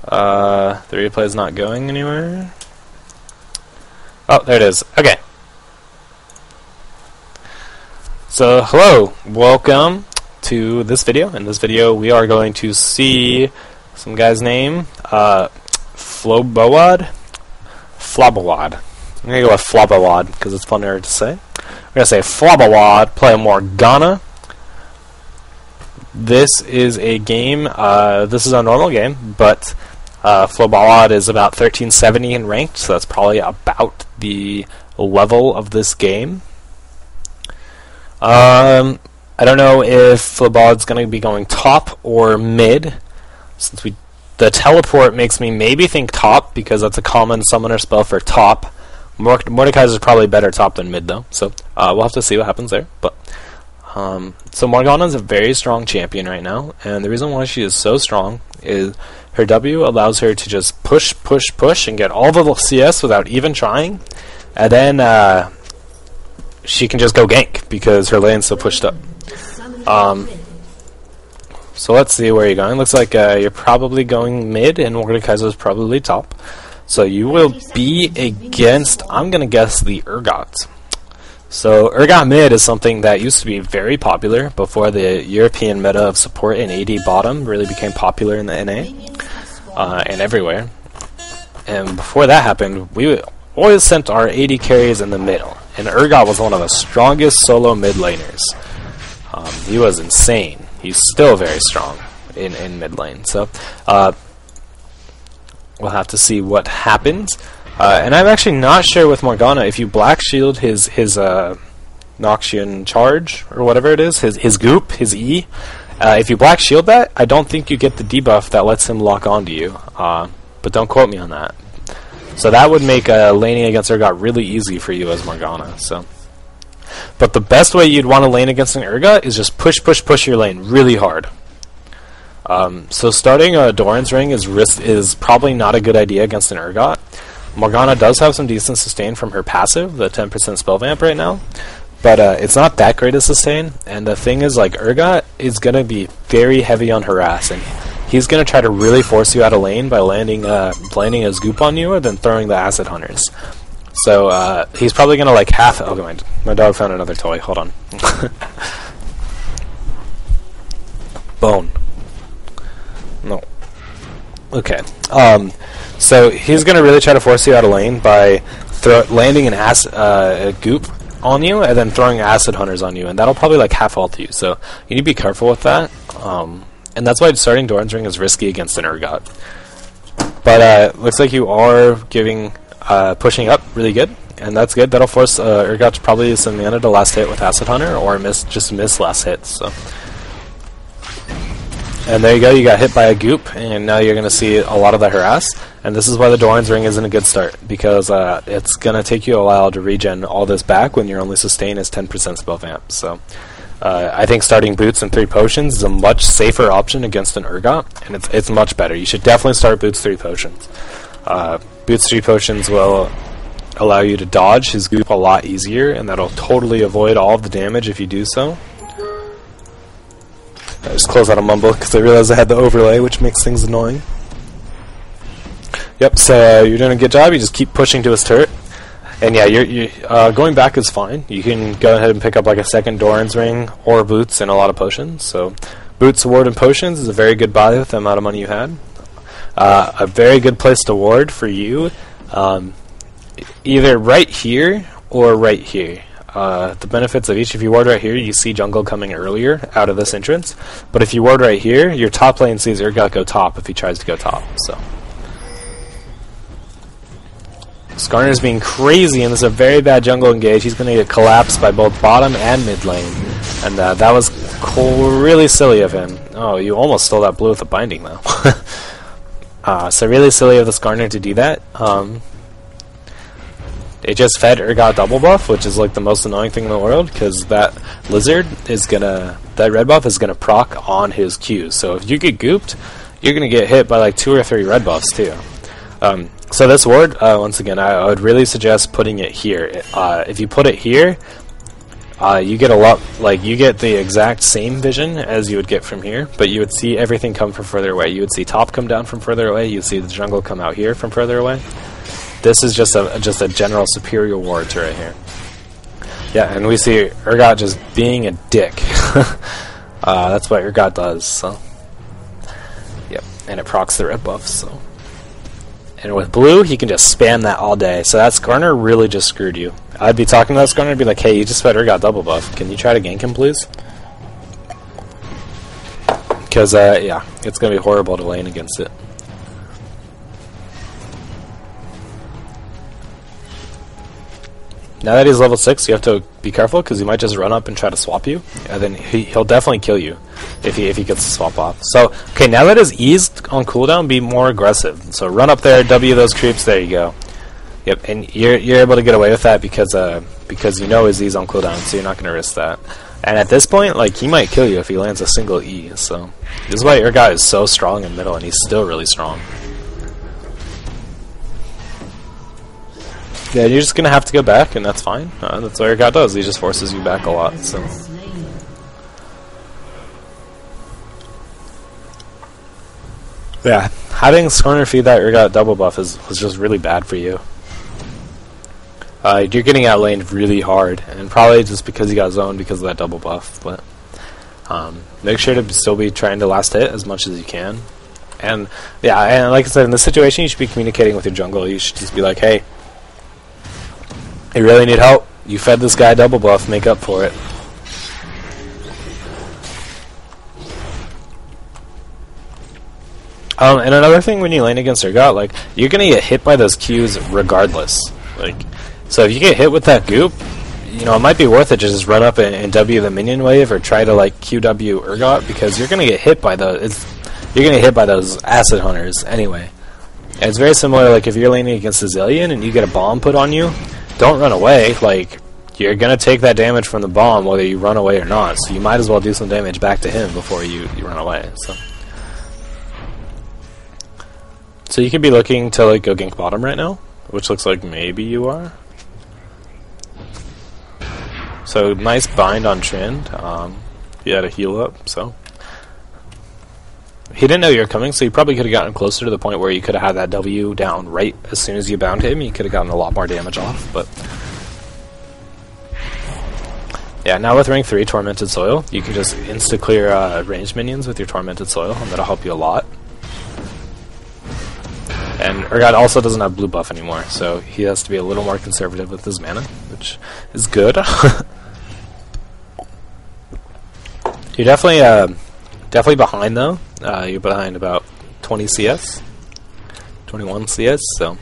The replay is not going anywhere. Oh, there it is. Okay. So, hello. Welcome to this video. In this video, we are going to see some guy's name. FloBowod. FloBowod. I'm going to go with FloBowod because it's funnier to say. We're going to say FloBowod, play Morgana. This is a game, this is a normal game, but FloBowod is about 1370 in ranked, so that's probably about the level of this game. I don't know if FloBowod's going to be going top or mid, since the teleport makes me maybe think top, because that's a common summoner spell for top. Mordekaiser is probably better top than mid, though, so we'll have to see what happens there. But so Morgana is a very strong champion right now, and the reason why she is so strong is her W allows her to just push, push, push, and get all the CS without even trying, and then she can just go gank because her lane's so pushed up. So let's see where you're going. Looks like you're probably going mid, and Mordekaiser is probably top. So you will be against, I'm going to guess, the Urgot. So Urgot mid is something that used to be very popular before the European meta of support and AD bottom really became popular in the NA and everywhere. And before that happened, we always sent our AD carries in the middle. And Urgot was one of the strongest solo mid laners. He was insane. He's still very strong in mid lane. So we'll have to see what happens. And I'm actually not sure with Morgana if you black shield his Noxian charge or whatever it is, his goop, his E. If you black shield that, I don't think you get the debuff that lets him lock onto you. But don't quote me on that. So that would make laning against Urgot really easy for you as Morgana. So, but the best way you'd want to lane against an Urgot is just push, push, push your lane really hard. So starting a Doran's Ring is probably not a good idea against an Urgot. Morgana does have some decent sustain from her passive, the 10% spell vamp right now, but it's not that great a sustain. And the thing is, like, Urgot is going to be very heavy on harass, and he's going to try to really force you out of lane by landing his goop on you and then throwing the acid hunters. So he's probably going to like half. Oh, my dog found another toy. Hold on. Bone. No. Okay. So he's going to really try to force you out of lane by landing a goop on you and then throwing acid hunters on you, and that'll probably like half ult you. So you need to be careful with that. And that's why starting Doran's Ring is risky against an Urgot. But looks like you are pushing up really good, and that's good. That'll force Urgot to probably use some mana to last hit with acid hunter or just miss last hit. So. And there you go, you got hit by a goop, and now you're going to see a lot of the harass. And this is why the Doran's Ring isn't a good start, because it's going to take you a while to regen all this back when your only sustain is 10% spell vamp. So I think starting Boots and 3 Potions is a much safer option against an Urgot, and it's much better. You should definitely start Boots 3 Potions. Boots 3 Potions will allow you to dodge his goop a lot easier, and that'll totally avoid all of the damage if you do so. I just closed out a mumble because I realized I had the overlay, which makes things annoying. Yep, so you're doing a good job. You just keep pushing to his turret. And yeah, you're going back is fine. You can go ahead and pick up like a second Doran's Ring or Boots and a lot of potions. So Boots, Ward, and Potions is a very good buy with the amount of money you had. A very good place to ward for you, either right here or right here. The benefits of each: if you ward right here, you see jungle coming earlier out of this entrance. But if you ward right here, your top lane sees Urgot go top if he tries to go top. So Skarner's being crazy, and this is a very bad jungle engage. He's going to get collapsed by both bottom and mid lane, and that was really silly of him. Oh, you almost stole that blue with a binding though. So really silly of the Skarner to do that. It just fed Urgot double buff, which is like the most annoying thing in the world, because that lizard is that red buff is gonna proc on his Qs. So if you get gooped, you're gonna get hit by like 2 or 3 red buffs too. So this ward, once again, I would really suggest putting it here. If you put it here, you get a lot, like, you get the exact same vision as you would get from here, but you would see everything come from further away. You would see top come down from further away, you'd see the jungle come out here from further away. This is just a general superior ward to right here. Yeah, and we see Urgot just being a dick. That's what Urgot does, so. Yep, and it procs the red buff, so. And with blue, he can just spam that all day. So that Skarner really just screwed you. I'd be talking to that Skarner and be like, hey, you just better got double buff. Can you try to gank him, please? Because, yeah, it's going to be horrible to lane against it. Now that he's level 6, you have to be careful because he might just run up and try to swap you. And then he'll definitely kill you if he gets the swap off. So, okay, now that his E's on cooldown, be more aggressive. So run up there, W those creeps, there you go. Yep, and you're able to get away with that because you know his E's on cooldown, so you're not going to risk that. And at this point, like, he might kill you if he lands a single E. So this is why your guy is so strong in middle, and he's still really strong. Yeah, you're just gonna have to go back, and that's fine. That's what your guy does. He just forces you back a lot. So. Yeah, having Skarner feed that Urgot double buff was just really bad for you. You're getting outlaned really hard, and probably just because he got zoned because of that double buff. But make sure to still be trying to last hit as much as you can. And yeah, and like I said, in this situation, you should be communicating with your jungle. You should just be like, hey, you really need help. You fed this guy double buff. Make up for it. And another thing when you lane against Urgot, like, you're gonna get hit by those Qs regardless. Like, so if you get hit with that goop, you know, it might be worth it to just run up and W the minion wave or try to like QW Urgot because you're gonna get hit by those. You're gonna get hit by those acid hunters anyway. And it's very similar. Like if you're laning against a Zillion and you get a bomb put on you, don't run away. Like, you're gonna take that damage from the bomb whether you run away or not. So you might as well do some damage back to him before you run away. So you could be looking to like go gank bottom right now, which looks like maybe you are. So nice bind on Trend. He had a heal up, so he didn't know you were coming, so you probably could have gotten closer to the point where you could have had that W down right as soon as you bound him. You could have gotten a lot more damage off, but yeah, now with rank 3 Tormented Soil, you can just insta-clear ranged minions with your Tormented Soil, and that'll help you a lot. And Urgot also doesn't have blue buff anymore, so he has to be a little more conservative with his mana, which is good. You're definitely behind though. You're behind about 20 CS, 21 CS. So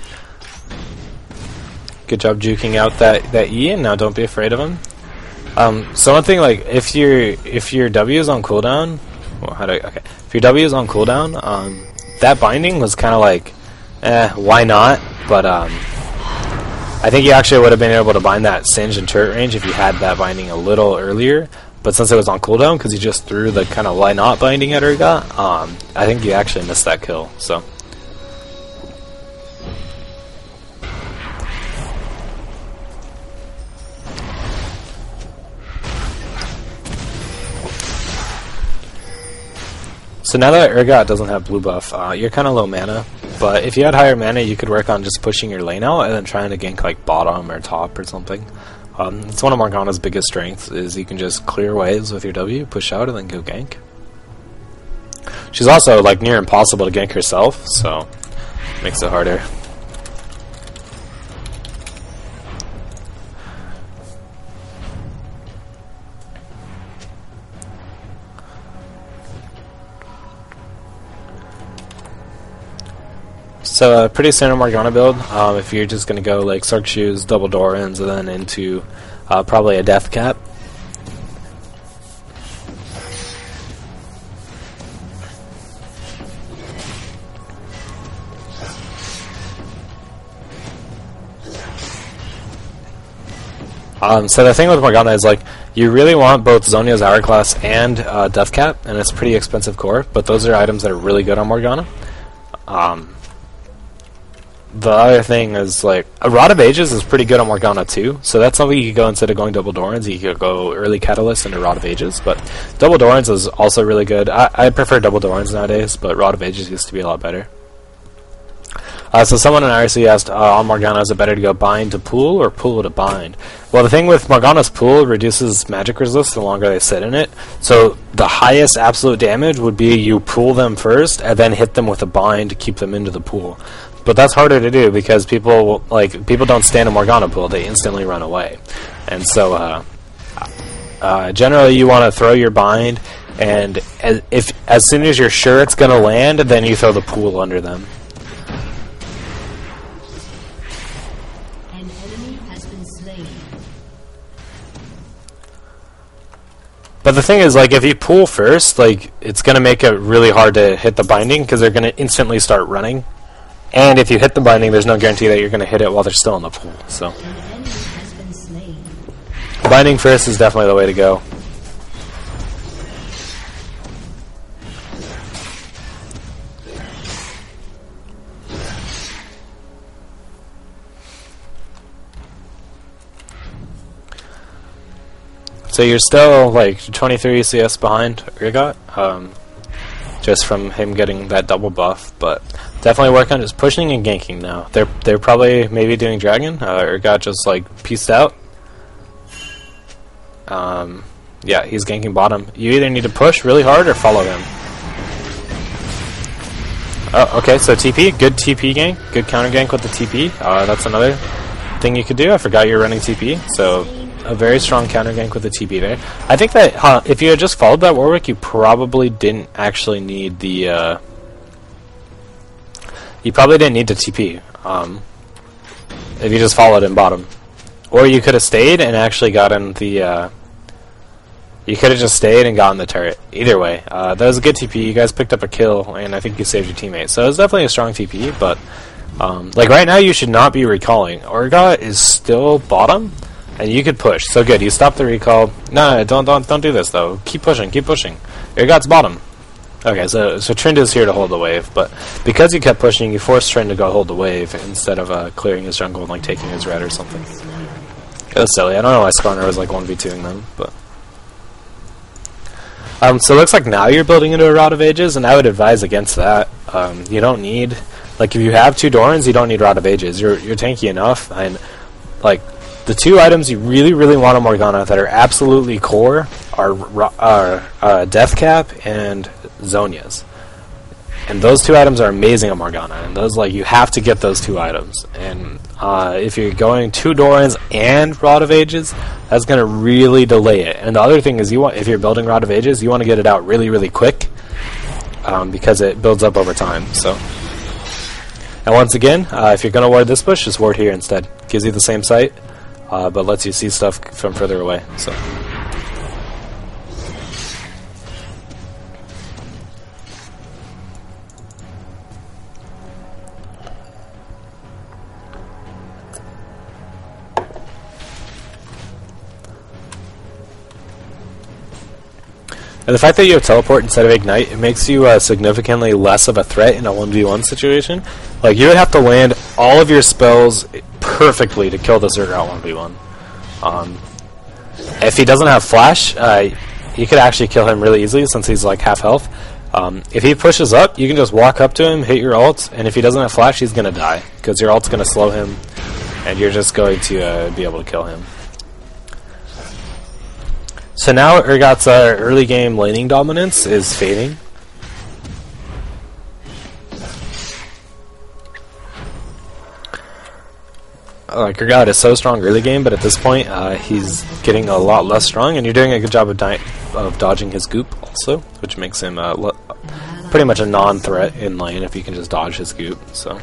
good job juking out that E, and now don't be afraid of him. So one thing, like if your W is on cooldown, well, if your W is on cooldown, that binding was kind of like, why not? But I think you actually would have been able to bind that Singe and turret range if you had that binding a little earlier. But since it was on cooldown, because you just threw the kind of why not binding at Urgot, I think you actually missed that kill. So. So now that Urgot doesn't have blue buff, you're kind of low mana. But if you had higher mana, you could work on just pushing your lane out and then trying to gank like bottom or top or something. It's one of Morgana's biggest strengths, is you can just clear waves with your W, push out, and then go gank. She's also like near impossible to gank herself, so makes it harder. So pretty standard Morgana build. If you're just going to go like Sark Shoes, double Dorans, and then into probably a Death Cap. So the thing with Morgana is like you really want both Zhonya's Hourglass and Death Cap, and it's a pretty expensive core, but those are items that are really good on Morgana. the other thing is, like, a Rod of Ages is pretty good on Morgana too, so that's something you could go instead of going double Dorans. You could go early Catalyst into Rod of Ages, but double Dorans is also really good. I prefer double Dorans nowadays, but Rod of Ages used to be a lot better. So someone in IRC asked, on Morgana, is it better to go bind to pool or pool to bind? Well, the thing with Morgana's pool reduces magic resist the longer they sit in it. So the highest absolute damage would be you pool them first and then hit them with a bind to keep them into the pool. But that's harder to do because people don't stand in Morgana pool; they instantly run away. And so generally, you want to throw your bind, and as soon as you're sure it's going to land, then you throw the pool under them. But the thing is, like, if you pool first, like, it's going to make it really hard to hit the binding because they're going to instantly start running. And if you hit the binding, there's no guarantee that you're going to hit it while they're still in the pool. So, binding first is definitely the way to go. So you're still like 23 CS behind Urgot, just from him getting that double buff, but definitely work on just pushing and ganking now. They're probably maybe doing Dragon. Urgot just like pieced out. Yeah, he's ganking bottom. You either need to push really hard or follow him. Oh, okay, so TP, good TP gank, good counter gank with the TP. That's another thing you could do. I forgot you're running TP, so a very strong counter gank with the TP there. I think that if you had just followed that Warwick, you probably didn't actually need the you probably didn't need the TP if you just followed him bottom, or you could have stayed and actually gotten the you could have just stayed and gotten the turret. Either way, that was a good TP. You guys picked up a kill, and I think you saved your teammate. So it was definitely a strong TP. But like right now, you should not be recalling. Urgot is still bottom. And you could push. So good. You stop the recall. No, don't do this though. Keep pushing. Keep pushing. Urgot's bottom. Okay, so Trind is here to hold the wave, but because you kept pushing, you forced Trind to go hold the wave instead of clearing his jungle and like taking his red or something. It was silly. I don't know why Skarner was like 1v2ing them, but so it looks like now you're building into a Rod of Ages, and I would advise against that. You don't need, like, if you have 2 Dorans, you don't need Rod of Ages. You're tanky enough, and like, the 2 items you really, really want on Morgana that are absolutely core are Death Cap and Zhonya's. And those 2 items are amazing on Morgana. And those, like, you have to get those 2 items. And if you're going 2 Dorans and Rod of Ages, that's going to really delay it. And the other thing is, if you're building Rod of Ages, you want to get it out really, really quick because it builds up over time. So, and once again, if you're going to ward this bush, just ward here instead. Gives you the same sight. But lets you see stuff from further away. So, and the fact that you have teleport instead of ignite, it makes you significantly less of a threat in a 1v1 situation. Like, you would have to land all of your spells perfectly to kill the Urgot 1v1. If he doesn't have flash, you could actually kill him really easily since he's like half health. If he pushes up, you can just walk up to him, hit your ult, and if he doesn't have flash, he's going to die because your ult's going to slow him, and you're just going to be able to kill him. So now Urgot's early game laning dominance is fading. Like, Urgot is so strong early game, but at this point, he's getting a lot less strong, and you're doing a good job of dodging his goop also, which makes him pretty much a non-threat in lane if you can just dodge his goop. So,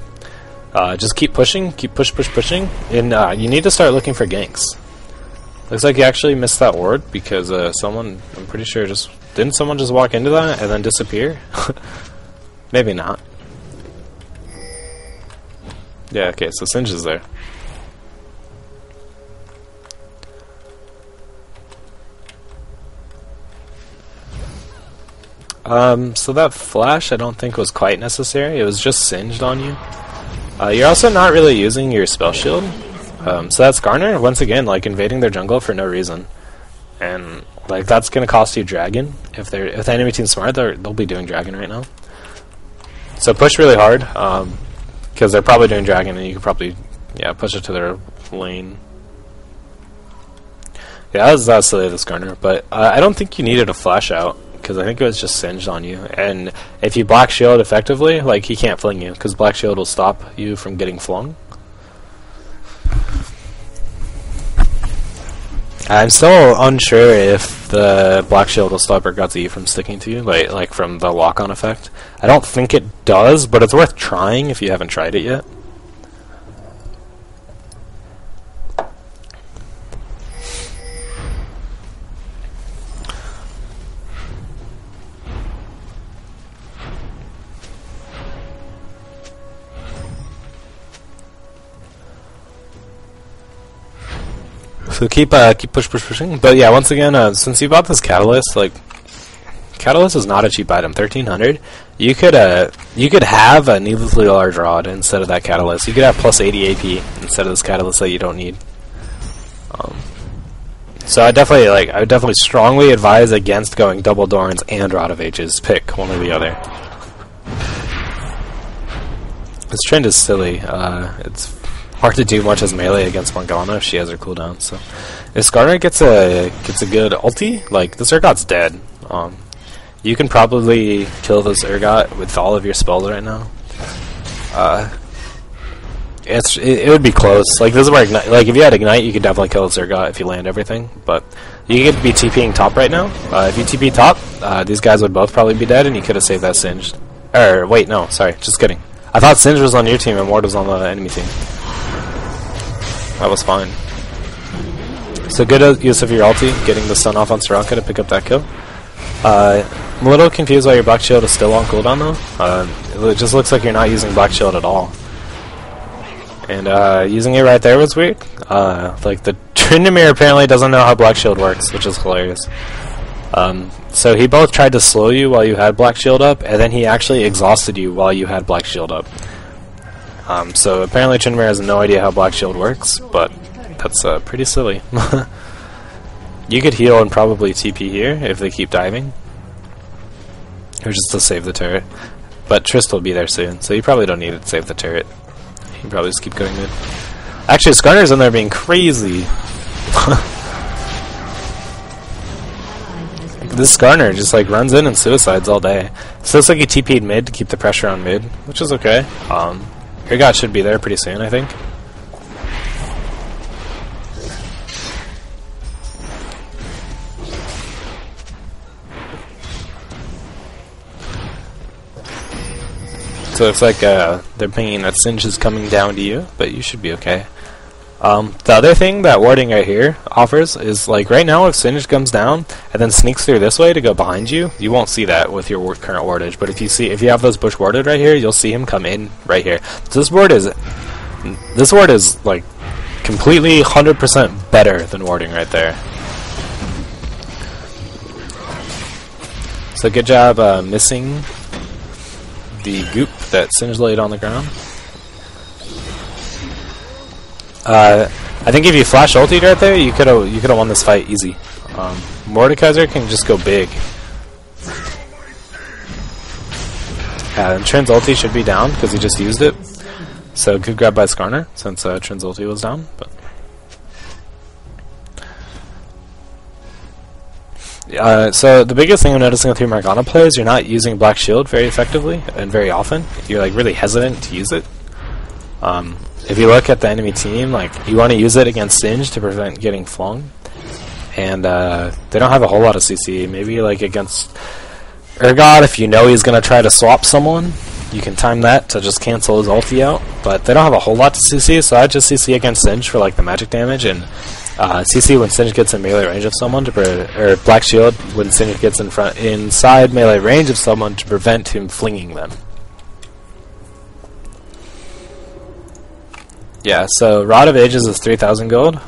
just keep pushing, keep pushing, and you need to start looking for ganks. Looks like you actually missed that ward because someone, I'm pretty sure, didn't someone just walk into that and then disappear? Maybe not. Yeah, okay, so Singe is there. So that flash I don't think was quite necessary. It was just singed on you. You're also not really using your spell shield. So that's Garner, once again, like, invading their jungle for no reason. And, like, that's gonna cost you Dragon. If the enemy team's smart, they'll be doing Dragon right now. So push really hard, because they're probably doing Dragon, and you can probably, yeah, push it to their lane. Yeah, that was silly, this Garner, but I don't think you needed a flash out, because I think it was just singed on you. And if you Black Shield effectively, like, he can't fling you, because Black Shield will stop you from getting flung. I'm still unsure if the Black Shield will stop Urgatzi from sticking to you, like from the lock-on effect. I don't think it does, but it's worth trying if you haven't tried it yet. So keep pushing. But yeah, once again, since you bought this Catalyst, like, Catalyst is not a cheap item. 1300. You could have a needlessly large rod instead of that Catalyst. You could have plus 80 AP instead of this Catalyst that you don't need. So I would definitely strongly advise against going double Dorns and Rod of Ages. Pick one or the other. This trend is silly. It's hard to do much as melee against Morgana if she has her cooldown. So if Skarner gets a good ulti, like, this Urgot's dead. You can probably kill this Urgot with all of your spells right now. It would be close. Like, this is where Ignite, like, if you had Ignite, you could definitely kill this Urgot if you land everything. But you could be TPing top right now. If you TP top, these guys would both probably be dead, and you could have saved that Singed. Or wait, no, sorry, just kidding. I thought Singed was on your team and Ward was on the enemy team. That was fine. So good use of your ulti, getting the stun off on Soraka to pick up that kill. I'm a little confused why your Black Shield is still on cooldown though. It just looks like you're not using Black Shield at all. And using it right there was weird. Like, the Tryndamere apparently doesn't know how Black Shield works, which is hilarious. So he both tried to slow you while you had Black Shield up, and then he actually exhausted you while you had Black Shield up. So apparently Tryndamere has no idea how Black Shield works, but that's pretty silly. You could heal and probably TP here if they keep diving. Or just to save the turret. But Trist will be there soon, so you probably don't need it to save the turret. You can probably just keep going mid. Actually, Skarner's in there being crazy. This Skarner just, like, runs in and suicides all day. So it looks like he TP'd mid to keep the pressure on mid, which is okay. Urgot should be there pretty soon, I think. So it's like they're pinging that Singe is coming down to you, but you should be okay. The other thing that warding right here offers is, like, right now if Singe comes down and then sneaks through this way to go behind you, you won't see that with your current wardage. But if you have those bush warded right here, you'll see him come in right here. So this ward is like completely 100% better than warding right there. So good job missing the goop that Singe laid on the ground. I think if you flash ulti right there, you could have won this fight easy. Mordekaiser can just go big. And Trin's ulti should be down because he just used it. So good grab by Skarner since Trin's ulti was down. But so the biggest thing I'm noticing with your Morgana play is you're not using Black Shield very effectively and very often. You're, like, really hesitant to use it. If you look at the enemy team, like, you want to use it against Singe to prevent getting flung. And they don't have a whole lot of CC. Maybe, like, against Urgot, if you know he's going to try to swap someone, you can time that to just cancel his ulti out. But they don't have a whole lot to CC, so I'd just CC against Singe for, like, the magic damage, and CC when Singe gets in melee range of someone, or Black Shield when Singe gets inside melee range of someone to prevent him flinging them. Yeah, so Rod of Ages is 3,000 gold.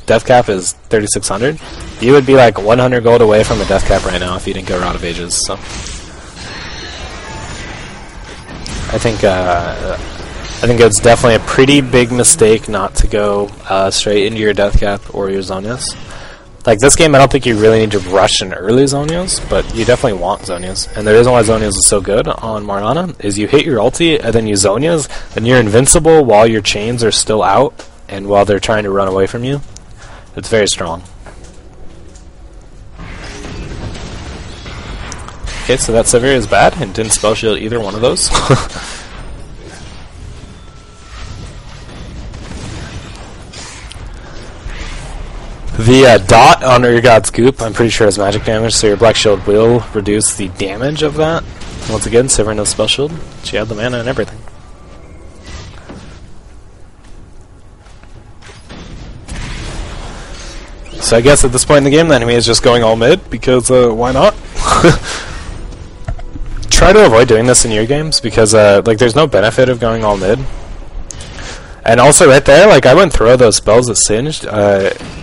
Death cap is 3,600. You would be like 100 gold away from a death cap right now if you didn't go Rod of Ages. So I think I think it's definitely a pretty big mistake not to go straight into your Death Cap or your Zonias. Like, this game, I don't think you really need to rush an early Zonias, but you definitely want Zonias. And the reason why Zonias is so good on Morgana is you hit your ulti, and then you Zonias, and you're invincible while your chains are still out, and while they're trying to run away from you. It's very strong. Okay, so that Sivir is bad, and didn't spell shield either one of those. The dot on Urgot's goop, I'm pretty sure is magic damage, so your black shield will reduce the damage of that. Once again, Sivir no spell shield. She had the mana and everything. So I guess at this point in the game, the enemy is just going all mid, because why not? Try to avoid doing this in your games, because like there's no benefit of going all mid. And also right there, like, I wouldn't throw those spells at Singed,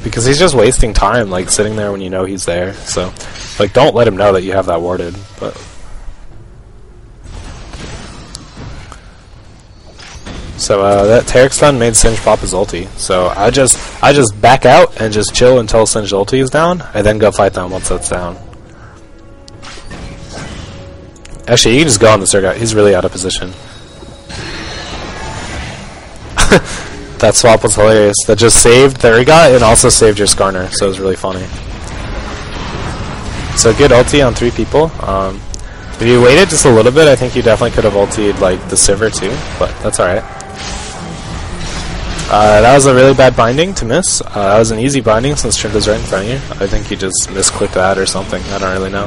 because he's just wasting time, like, sitting there when you know he's there. So, like, don't let him know that you have that warded. But so that Taric stun made Singed pop his ulti. So I just back out and just chill until Singed ulti is down, and then go fight them once that's down. Actually, you can just go on the Urgot. He's really out of position. That swap was hilarious. That just saved the Urgot and also saved your Skarner, so it was really funny. So good ulti on 3 people. If you waited just a little bit, I think you definitely could have ultied like the Sivir too, but that's alright. That was a really bad binding to miss. That was an easy binding since Trinity was right in front of you. I think you just misclicked that or something. I don't really know.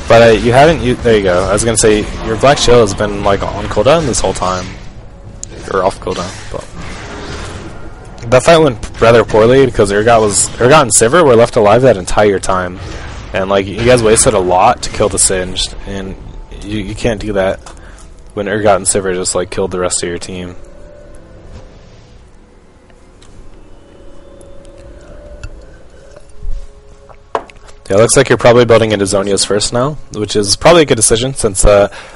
But you haven't. There you go. I was gonna say your black shield has been like on cooldown this whole time. Or off cooldown, but that fight went rather poorly because Urgot and Sivir were left alive that entire time, and like you guys wasted a lot to kill the Singed, and you can't do that when Urgot and Sivir just like killed the rest of your team. Yeah, it looks like you're probably building into Zonias first now, which is probably a good decision since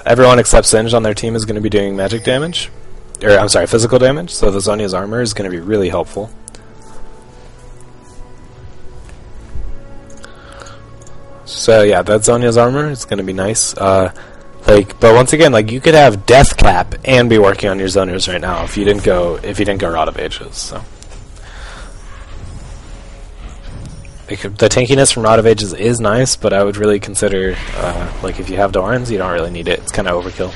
everyone except Singed on their team is going to be doing magic damage. Or, I'm sorry, physical damage, so the Zonia's armor is going to be really helpful. So yeah, that Zonia's armor is going to be nice. Like, but once again, like you could have Death Cap and be working on your Zonias right now if you didn't go Rod of Ages. So the tankiness from Rod of Ages is nice, but I would really consider like if you have Dorans, you don't really need it. It's kind of overkill.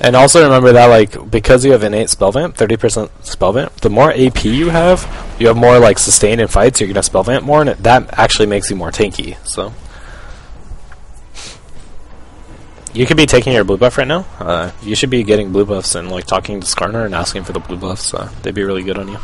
And also remember that, like, because you have innate spell vamp, 30% spell vamp, the more AP you have more, like, sustain in fights, you're going to spell vamp more, and that actually makes you more tanky, so. You could be taking your blue buff right now. You should be getting blue buffs and, like, talking to Skarner and asking for the blue buffs. They'd be really good on you.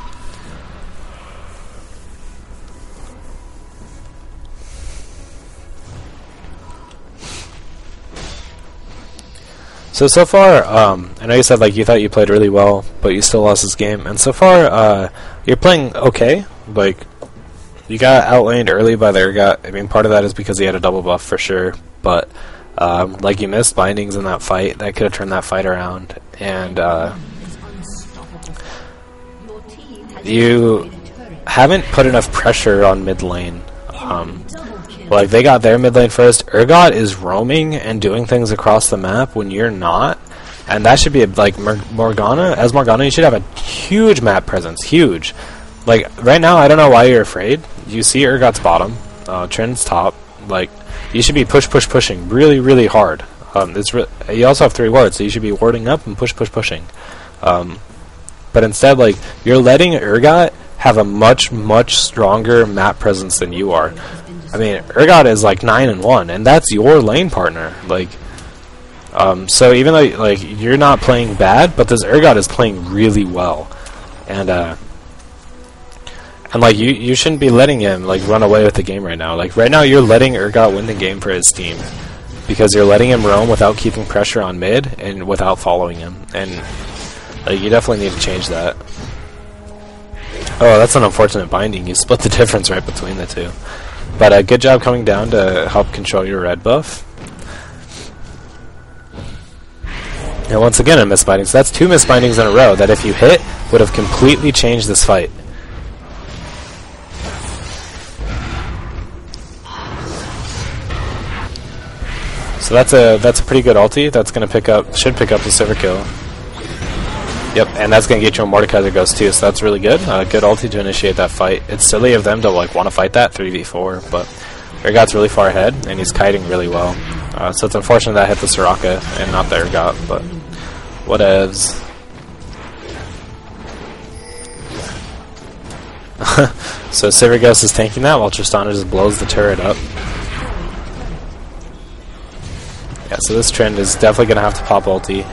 So far, I know you said like you thought you played really well, but you still lost this game. And so far, you're playing okay. Like, you got outlaned early by the Urgot. I mean, part of that is because he had a double buff for sure. But like you missed bindings in that fight. That could have turned that fight around. And you haven't put enough pressure on mid lane. Like, they got their mid lane first. Urgot is roaming and doing things across the map when you're not. And that should be, like, Morgana. As Morgana, you should have a huge map presence. Huge. Like, right now, I don't know why you're afraid. You see Urgot's bottom. Trend's top. Like, you should be pushing really, really hard. You also have 3 wards, so you should be warding up and pushing. But instead, like, you're letting Urgot have a much stronger map presence than you are. I mean, Urgot is like 9-1, and that's your lane partner. Like, so even though like you're not playing bad, but this Urgot is playing really well, and like you shouldn't be letting him like run away with the game right now. Like right now, you're letting Urgot win the game for his team because you're letting him roam without keeping pressure on mid and without following him, and like you definitely need to change that. Oh, that's an unfortunate binding. You split the difference right between the two. But good job coming down to help control your red buff. And once again a misbinding. So that's 2 misbindings in a row that if you hit would have completely changed this fight. So that's a pretty good ulti. That's gonna should pick up the Sivir kill. Yep, and that's gonna get you a Mordekaiser Ghost too. So that's really good. Good ulti to initiate that fight. It's silly of them to like want to fight that 3v4, but Urgot's really far ahead and he's kiting really well. So it's unfortunate that hit the Soraka and not the Urgot, but whatevs. So Sivir Ghost is tanking that while Tristana just blows the turret up. Yeah, so this Trend is definitely going to have to pop ulti.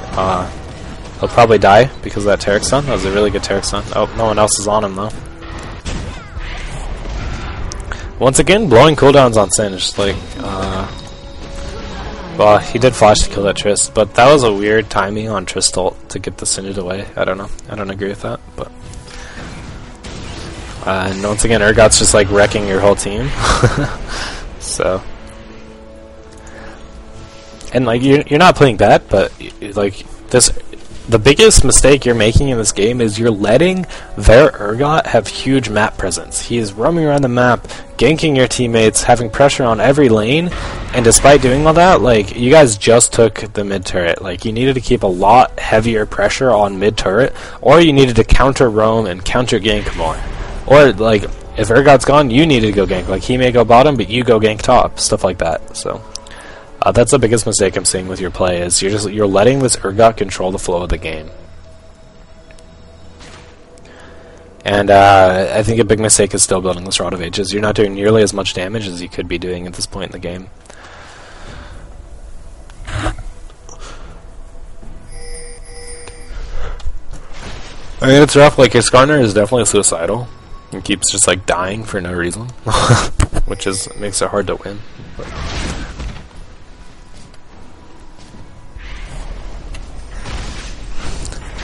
He'll probably die because of that Taric stun. That was a really good Taric stun. Oh, no one else is on him though. Once again, blowing cooldowns on Singed. Like, well, he did flash to kill that Trist, but that was a weird timing on Trist ult to get the Singed away. I don't know. I don't agree with that, but... and once again, Urgot's just like wrecking your whole team. So... And like you're not playing bad, but like the biggest mistake you're making in this game is you're letting their Urgot have huge map presence. He is roaming around the map, ganking your teammates, having pressure on every lane, and despite doing all that, like you guys just took the mid turret. Like you needed to keep a lot heavier pressure on mid turret, or you needed to counter roam and counter gank more. Or like if Urgot's gone, you needed to go gank. Like he may go bottom, but you go gank top, stuff like that. So. That's the biggest mistake I'm seeing with your play is you're letting this Urgot control the flow of the game. And I think a big mistake is still building this Rod of Ages. You're not doing nearly as much damage as you could be doing at this point in the game. I mean, it's rough. Like, your Skarner is definitely suicidal. He keeps just, like, dying for no reason. Which makes it hard to win. But.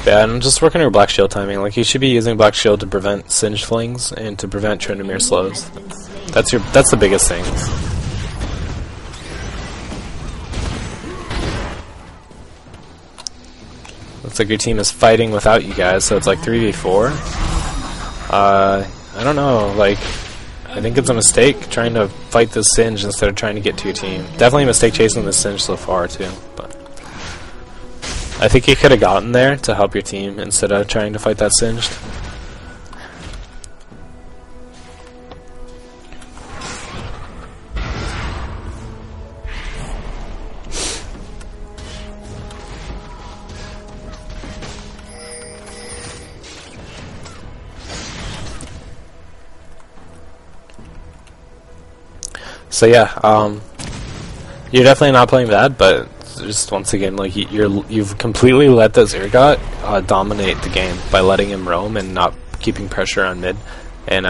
Yeah, and I'm just working your Black Shield timing. Like, you should be using Black Shield to prevent Singed flings and to prevent Tryndamere slows. That's the biggest thing. Looks like your team is fighting without you guys, so it's like 3v4. I don't know, like, I think it's a mistake trying to fight this Singed instead of trying to get to your team. Definitely a mistake chasing this Singed so far, too, but... I think you could have gotten there to help your team instead of trying to fight that Singed. So yeah, you're definitely not playing bad, but just once again, like you've completely let this Urgot dominate the game by letting him roam and not keeping pressure on mid. And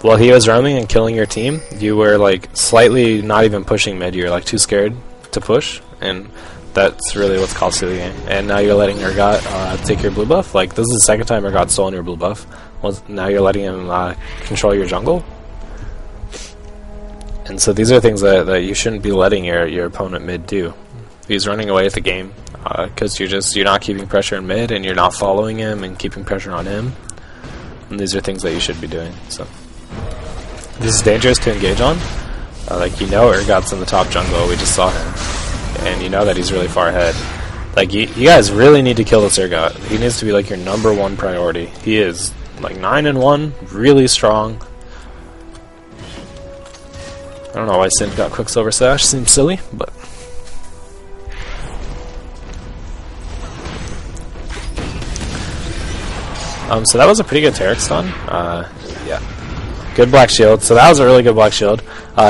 while he was roaming and killing your team, you were like slightly not even pushing mid. You're like too scared to push, and that's really what's cost you the game. And now you're letting Urgot take your blue buff. Like, this is the second time Urgot's stolen your blue buff. Well, now you're letting him control your jungle. And so these are things that you shouldn't be letting your opponent mid do. He's running away with the game because you're not keeping pressure in mid, and you're not following him and keeping pressure on him. And these are things that you should be doing. So this is dangerous to engage on. Like, you know, Urgot's in the top jungle. We just saw him, and you know that he's really far ahead. Like, you guys really need to kill this Urgot. He needs to be like your #1 priority. He is like 9-1, really strong. I don't know why Sin got Quicksilver Sash, seems silly, but... so that was a pretty good Taric stun. Yeah. Good Black Shield. So that was a really good Black Shield.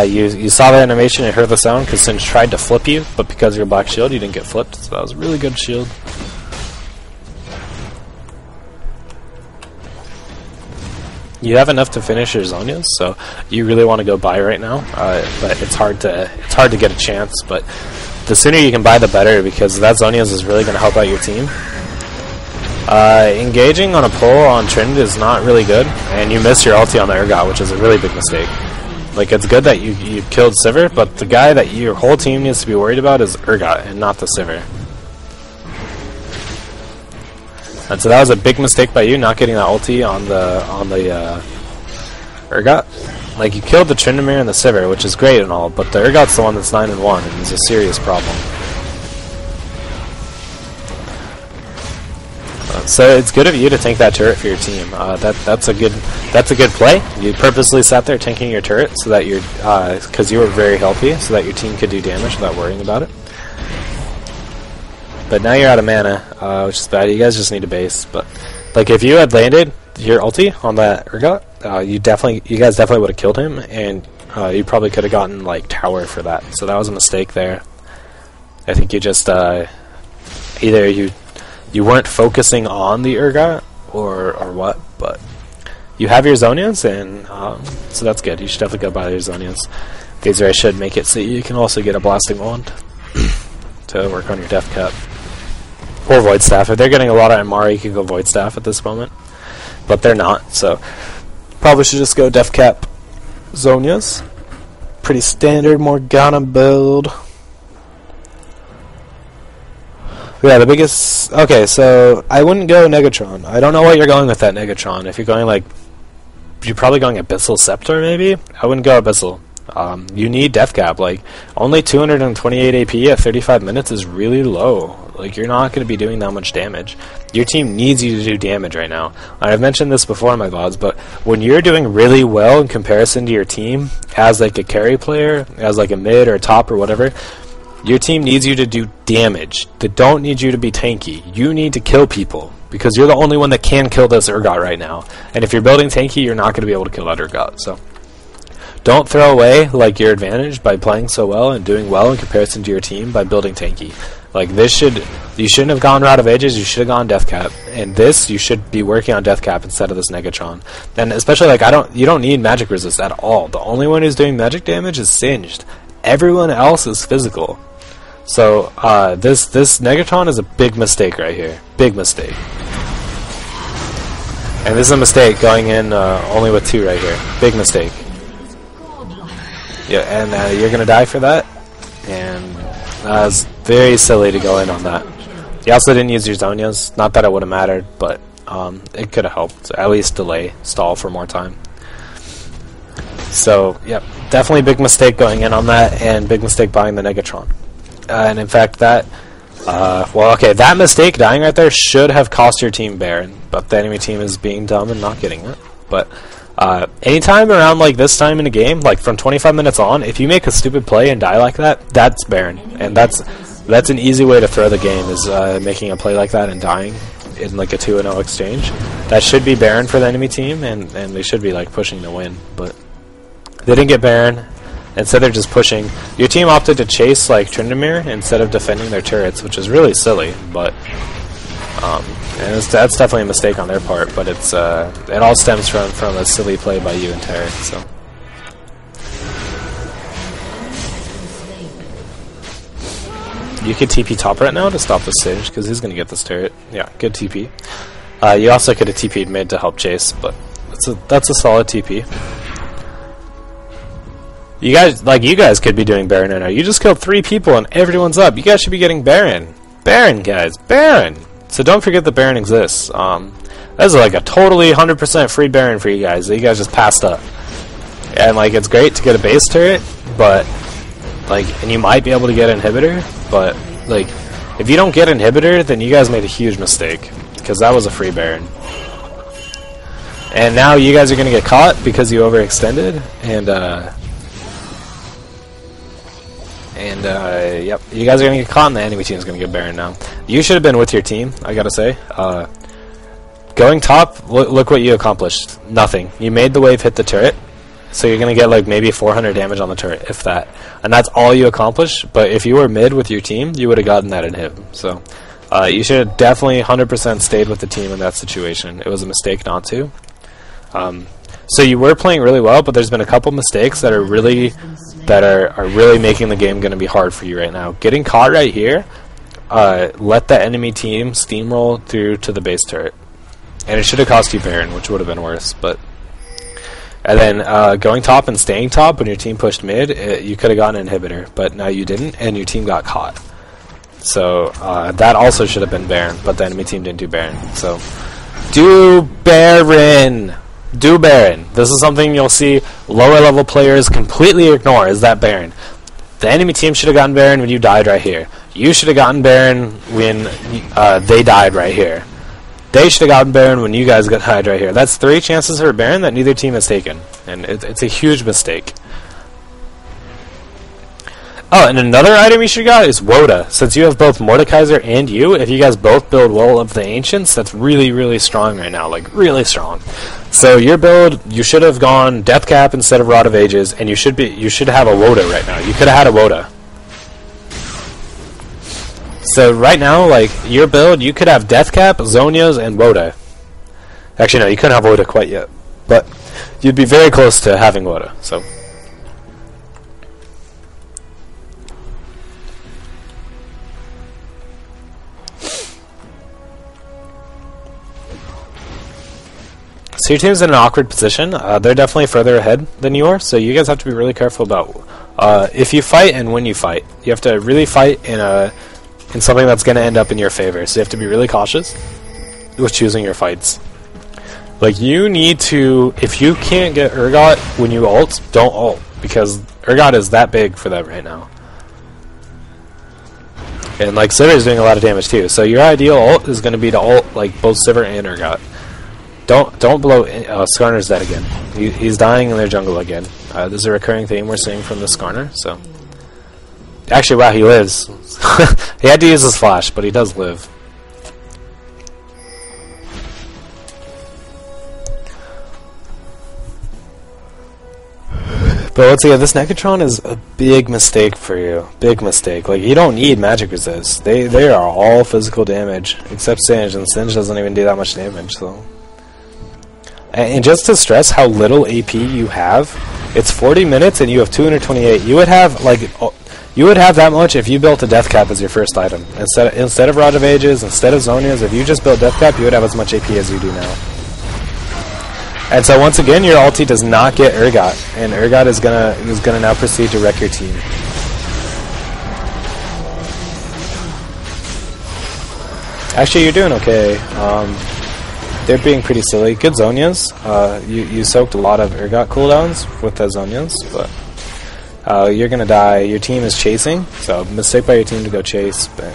You saw the animation and heard the sound because Sin tried to flip you, but because of your Black Shield, you didn't get flipped. So that was a really good shield. You have enough to finish your Zhonya's, so you really want to go buy right now. But it's hard to get a chance. But the sooner you can buy, the better, because that Zhonya's is really going to help out your team. Engaging on a pull on Trynd is not really good, and you miss your ulti on the Urgot, which is a really big mistake. Like, it's good that you killed Sivir, but the guy that your whole team needs to be worried about is Urgot and not the Sivir. And so that was a big mistake by you, not getting that ulti on the Urgot. Like, you killed the Tryndamere and the Sivir, which is great and all, but the Urgot's the one that's 9-1 and is a serious problem. So it's good of you to tank that turret for your team. That's a good play. You purposely sat there tanking your turret so that you're because you were very healthy, so that your team could do damage without worrying about it. But now you're out of mana, which is bad. You guys just need a base. But like if you had landed your ulti on that Urgot, you guys definitely would have killed him, and you probably could have gotten like tower for that. So that was a mistake there. I think you just either you weren't focusing on the Urgot or what, but you have your Zonians, and so that's good. You should definitely go buy your Zonians. Phaser should make it so you can also get a Blasting Wand to work on your Death Cap. Or Void Staff. If they're getting a lot of MR, you can go Void Staff at this moment. But they're not, so probably should just go Death Cap Zonias. Pretty standard Morgana build. Yeah, the biggest... Okay, so I wouldn't go Negatron. I don't know what you're going with that Negatron. If you're going like... You're probably going Abyssal Scepter, maybe? I wouldn't go Abyssal. You need Death Cap. Like, only 228 AP at 35 minutes is really low. Like, you're not going to be doing that much damage. Your team needs you to do damage right now. I've mentioned this before in my VODs, but when you're doing really well in comparison to your team, as like a carry player, as like a mid or a top or whatever, your team needs you to do damage. They don't need you to be tanky. You need to kill people, because you're the only one that can kill this Urgot right now. And if you're building tanky, you're not going to be able to kill that Urgot. So don't throw away like your advantage by playing so well and doing well in comparison to your team by building tanky. Like you shouldn't have gone Rod of Ages, you should have gone Death Cap. And this, you should be working on Death Cap instead of this Negatron. And especially like you don't need magic resist at all. The only one who's doing magic damage is Singed. Everyone else is physical. So this Negatron is a big mistake right here. Big mistake. And this is a mistake going in only with 2 right here. Big mistake. Yeah, and you're gonna die for that. And it's very silly to go in on that. You also didn't use your Zonias. Not that it would have mattered, but it could have helped. At least delay, stall for more time. So, yep, definitely big mistake going in on that, and big mistake buying the Negatron. And in fact, that mistake dying right there should have cost your team Baron, but the enemy team is being dumb and not getting it. But anytime around like this time in a game, like from 25 minutes on, if you make a stupid play and die like that, that's Baron, and that's an easy way to throw the game, is making a play like that and dying in like a 2-0 exchange. That should be Baron for the enemy team, and they should be like pushing to win, but they didn't get Baron. Instead they're just pushing. Your team opted to chase like Tryndamere instead of defending their turrets, which is really silly, but and that's definitely a mistake on their part, but it all stems from a silly play by you and Terry. So you could TP top right now to stop the Singed, because he's going to get this turret. Yeah, good TP. You also could have TP'd mid to help chase, but that's a solid TP. You guys could be doing Baron right now. You just killed 3 people and everyone's up. You guys should be getting Baron. Baron, guys. Baron! So don't forget that Baron exists. That's like a totally 100% free Baron for you guys that you guys just passed up. And like, it's great to get a base turret, but like, and you might be able to get Inhibitor, but like, if you don't get Inhibitor, then you guys made a huge mistake, because that was a free Baron. And now you guys are going to get caught because you overextended, yep, you guys are going to get caught, and the enemy team is going to get Baron now. You should have been with your team, I gotta say. Going top, look what you accomplished. Nothing. You made the wave hit the turret, so you're going to get like maybe 400 damage on the turret, if that. And that's all you accomplished, but if you were mid with your team, you would have gotten that inhib. So you should have definitely 100% stayed with the team in that situation. It was a mistake not to. So you were playing really well, but there's been a couple mistakes that are really making the game going to be hard for you right now. Getting caught right here, let the enemy team steamroll through to the base turret, and it should have cost you Baron, which would have been worse. And then going top and staying top when your team pushed mid, you could have gotten an inhibitor, but now you didn't, and your team got caught. So that also should have been Baron, but the enemy team didn't do Baron. So do Baron! Do Baron. This is something you'll see lower level players completely ignore, is that Baron. The enemy team should have gotten Baron when you died right here. You should have gotten Baron when they died right here. They should have gotten Baron when you guys got died right here. That's 3 chances for Baron that neither team has taken. And it's a huge mistake. Oh, and another item you should have got is Woda. Since you have both Mordekaiser and you, if you guys both build Will of the Ancients, that's really, really strong right now. Like, really strong. So your build, you should have gone Death Cap instead of Rod of Ages, and you should have a Woda right now. You could have had a Woda. So right now, like, your build, you could have Death Cap, Zonias, and Woda. Actually, no, you couldn't have Woda quite yet. But you'd be very close to having Woda, so... So your team's in an awkward position. They're definitely further ahead than you are, so you guys have to be really careful about if you fight and when you fight. You have to really fight in something that's going to end up in your favor. So you have to be really cautious with choosing your fights. Like, you need to, if you can't get Urgot when you ult, don't ult, because Urgot is that big for them right now. And like, Sivir is doing a lot of damage too. So your ideal ult is going to be to ult like both Sivir and Urgot. Don't blow Skarner's dead again. He's dying in their jungle again. This is a recurring theme we're seeing from the Skarner. So, actually, wow, he lives. He had to use his flash, but he does live. But once again, this Negatron is a big mistake for you. Big mistake. Like, you don't need magic resist. They are all physical damage, except Singe, and Singe doesn't even do that much damage. So. And just to stress how little AP you have, it's 40 minutes and you have 228. You would have that much if you built a Death Cap as your first item. Instead of Rod of Ages, instead of Zonias, if you just built Death Cap, you would have as much AP as you do now. And so once again, your ulti does not get Urgot, and Urgot is gonna now proceed to wreck your team. Actually, you're doing okay. They're being pretty silly. Good Zonias. You soaked a lot of Urgot cooldowns with the Zonias, but you're gonna die. Your team is chasing, so mistake by your team to go chase, but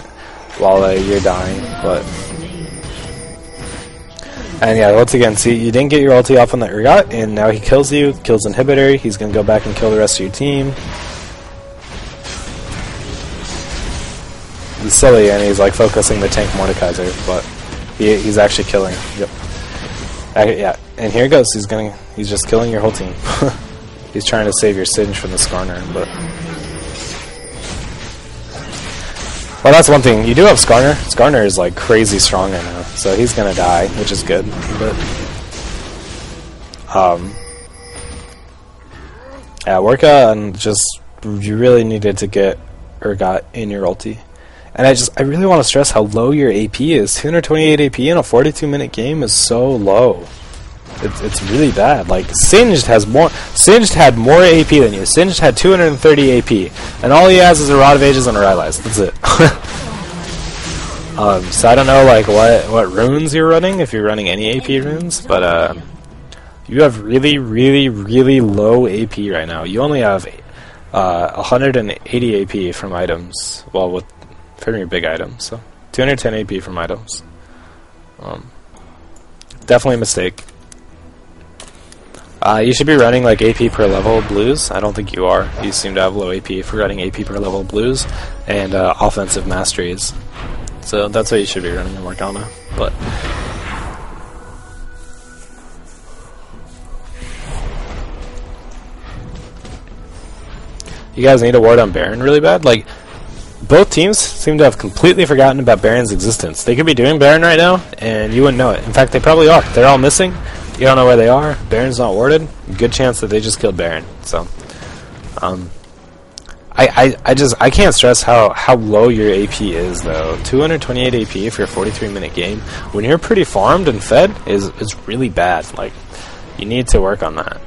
while you're dying. But and yeah, once again, see, you didn't get your ulti off on the Urgot, and now he kills you, kills Inhibitor. He's gonna go back and kill the rest of your team. He's silly, and he's like focusing the tank Mordekaiser, but he's actually killing. Yep. Yeah, and here he goes. He's just killing your whole team. He's trying to save your Singe from the Skarner, but well, that's one thing. You do have Skarner. Skarner is like crazy strong right now, so he's gonna die, which is good. But yeah, work on just you really needed to get Urgot in your ulti. And I really want to stress how low your AP is. 228 AP in a 42-minute game is so low. It's really bad. Like, Singed had more AP than you. Singed had 230 AP, and all he has is a Rod of Ages and a Rylai's. That's it. So I don't know like what runes you're running, if you're running any AP runes, but you have really, really, really low AP right now. You only have 180 AP from items. Well, from your big items, so 210 AP from items. Definitely a mistake. You should be running like AP per level blues. I don't think you are. You seem to have low AP for running AP per level blues and offensive masteries. So that's what you should be running in Morgana. But you guys need a ward on Baron really bad. Like, both teams seem to have completely forgotten about Baron's existence. They could be doing Baron right now, and you wouldn't know it. In fact, they probably are. They're all missing. You don't know where they are. Baron's not warded. Good chance that they just killed Baron. So, I can't stress how low your AP is, though. 228 AP for a 43-minute game, when you're pretty farmed and fed, is really bad. Like, you need to work on that.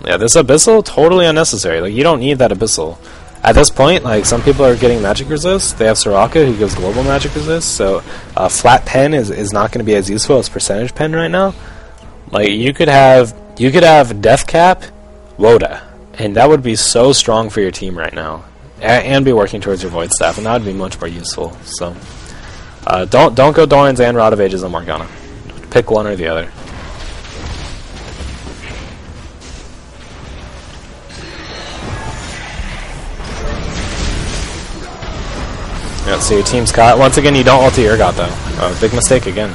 Yeah, this Abyssal, totally unnecessary. Like, you don't need that Abyssal. at this point, like, some people are getting magic resist. They have Soraka who gives global magic resist, so flat pen is not going to be as useful as percentage pen right now. Like, you could have death cap, Woda, and that would be so strong for your team right now, and be working towards your void staff, and that would be much more useful. So don't go Doran's and Rod of Ages on Morgana. Pick one or the other. Yeah, so your team's caught. Once again, you don't ulti Urgot though. Big mistake again.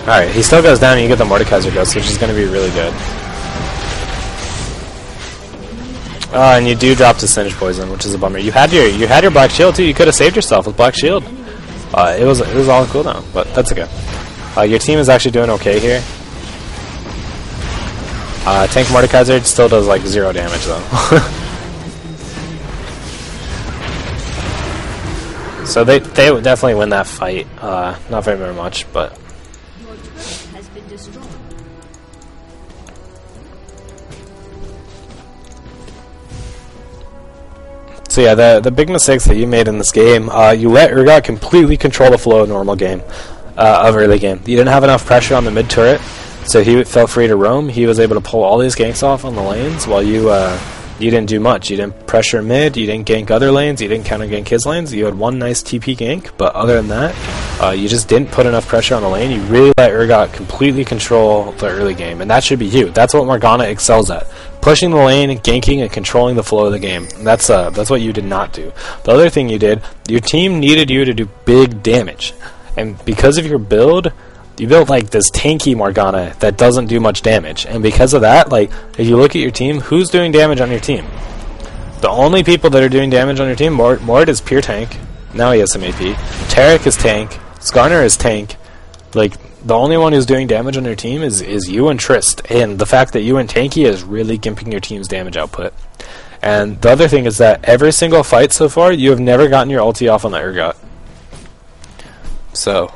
Alright, he still goes down and you get the Mordekaiser Ghost, which is going to be really good. And you do drop to Singe Poison, which is a bummer. You had your Black Shield too. You could have saved yourself with Black Shield. It was all cooldown, but that's okay. Your team is actually doing okay here. Tank Mordekaiser still does like 0 damage though. So they would definitely win that fight. Not very much, but. So yeah, the big mistakes that you made in this game, you let Urgot completely control the flow of normal game, of early game. You didn't have enough pressure on the mid turret, so he felt free to roam. He was able to pull all these ganks off on the lanes, while you didn't do much. You didn't pressure mid, you didn't gank other lanes, you didn't counter gank his lanes. You had one nice TP gank, but other than that, you just didn't put enough pressure on the lane. You really let Urgot completely control the early game, and that should be you. That's what Morgana excels at. Pushing the lane, ganking, and controlling the flow of the game. That's what you did not do. The other thing you did, your team needed you to do big damage. And because of your build, you built like this tanky Morgana that doesn't do much damage. And because of that, like, if you look at your team, who's doing damage on your team? The only people that are doing damage on your team, Mord is pure tank. Now he has some AP. Taric is tank. Skarner is tank. Like, the only one who's doing damage on your team is you and Trist. And the fact that you and Tanky is really gimping your team's damage output. And the other thing is that every single fight so far, you have never gotten your ulti off on the Urgot. So,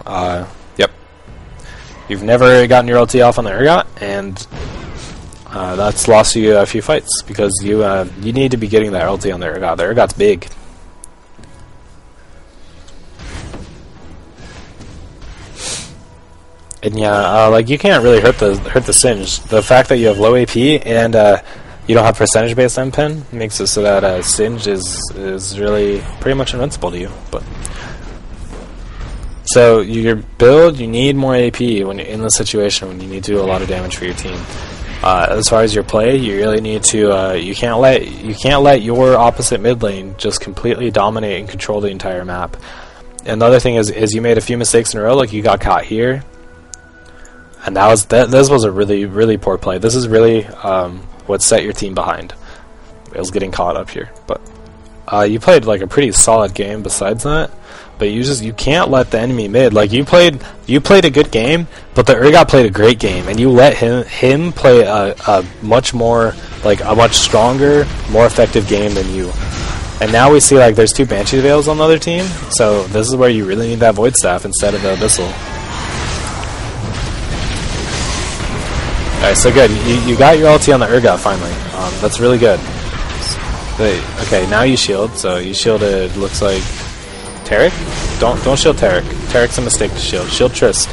yep. You've never gotten your ulti off on the Urgot, and that's lost you a few fights, because you need to be getting that ulti on the Urgot. The Urgot's big. And yeah, like, you can't really hurt the Singe. The fact that you have low AP and you don't have percentage based M-Pen makes it so that Singe is really pretty much invincible to you. But so your build, you need more AP when you're in the situation when you need to do a lot of damage for your team. As far as your play, you really need to. You can't let your opposite mid lane just completely dominate and control the entire map. And the other thing is you made a few mistakes in a row. Like, you got caught here. And this was a really poor play. This is really what set your team behind. It was getting caught up here, but you played like a pretty solid game. Besides that, but you can't let the enemy mid. Like, you played a good game, but the Urgot played a great game, and you let him play a much more, like, a much stronger, more effective game than you. And now we see, like, there's 2 Banshee Veils on the other team, so this is where you really need that Void Staff instead of the Abyssal. Alright, so good. You got your ulti on the Urgot finally. That's really good. Okay, now you shield. So you shielded, looks like, Taric? Don't shield Taric. Taric's a mistake to shield. Shield Trist.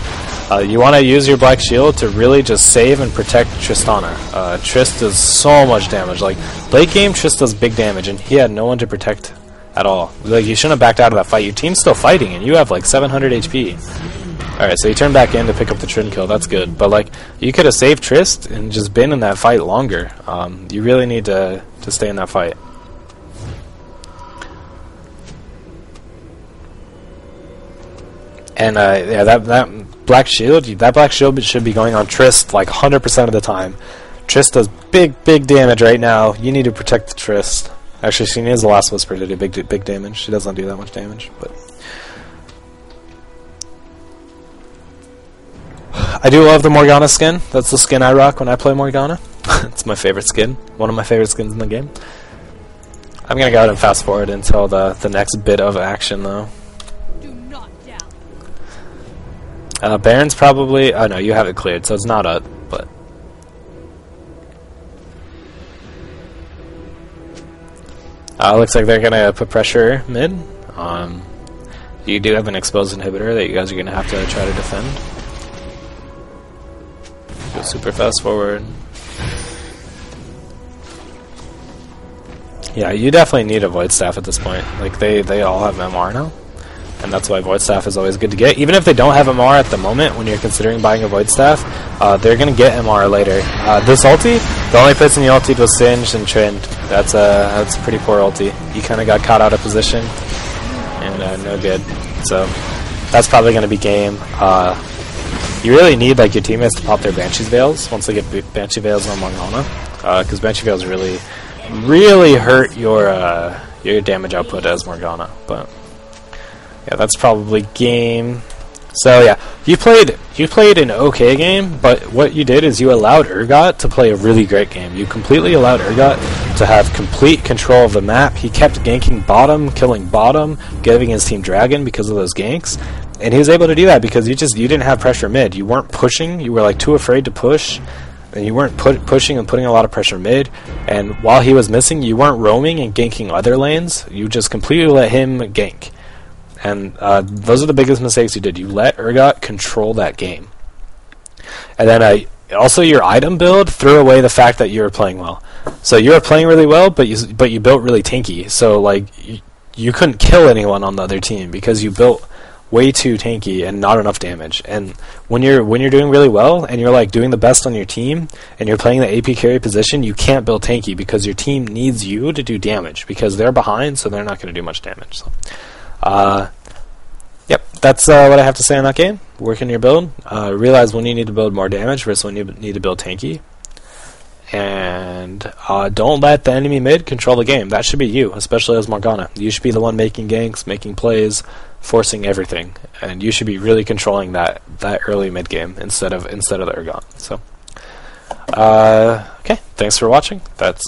You want to use your Black Shield to really just save and protect Tristana. Trist does so much damage. Like, late game, Trist does big damage, and he had no one to protect at all. Like, you shouldn't have backed out of that fight. Your team's still fighting, and you have like 700 HP. Alright, so you turn back in to pick up the Trin kill. That's good. But, like, you could have saved Trist and just been in that fight longer. You really need to stay in that fight. And, yeah, that Black Shield should be going on Trist, like, 100% of the time. Trist does big damage right now. You need to protect the Trist. Actually, she needs the Last Whisper to do big damage. She doesn't do that much damage, but... I do love the Morgana skin. That's the skin I rock when I play Morgana. It's my favorite skin. One of my favorite skins in the game. I'm gonna go ahead and fast forward until the next bit of action, though. Do not doubt. Baron's probably... Oh, no, you have it cleared, so it's not up, but... Looks like they're gonna put pressure mid. You do have an exposed inhibitor that you guys are gonna have to try to defend. Go super fast forward. Yeah, you definitely need a Void Staff at this point. Like, they all have MR now. And that's why Void Staff is always good to get. Even if they don't have MR at the moment, when you're considering buying a Void Staff, they're going to get MR later. This ulti, the only person you ultied was Singed and Trend. That's a pretty poor ulti. You kind of got caught out of position, and no good. So that's probably going to be game. You really need like your teammates to pop their Banshee's Veils once they get Banshee Veils on Morgana, because Banshee Veils really hurt your damage output as Morgana. But yeah, that's probably game. So yeah, you played an okay game, but what you did is you allowed Urgot to play a really great game. You completely allowed Urgot to have complete control of the map. He kept ganking bottom, killing bottom, giving his team Dragon because of those ganks. And he was able to do that because you didn't have pressure mid. You weren't pushing. You were like too afraid to push, and you weren't pushing and putting a lot of pressure mid. And while he was missing, you weren't roaming and ganking other lanes. You just completely let him gank. And those are the biggest mistakes you did. You let Urgot control that game. And then also your item build threw away the fact that you were playing well. So you were playing really well, but you built really tanky. So like you couldn't kill anyone on the other team because you built way too tanky and not enough damage. And when you're doing really well and you're like doing the best on your team and you're playing the AP carry position, you can't build tanky because your team needs you to do damage because they're behind, so they're not going to do much damage. So yep, that's what I have to say on that game. Work on your build. Realize when you need to build more damage versus when you need to build tanky. And don't let the enemy mid control the game. That should be you, especially as Morgana. You should be the one making ganks, making plays, forcing everything, and you should be really controlling that early mid game instead of the Urgot. So, okay, thanks for watching. That's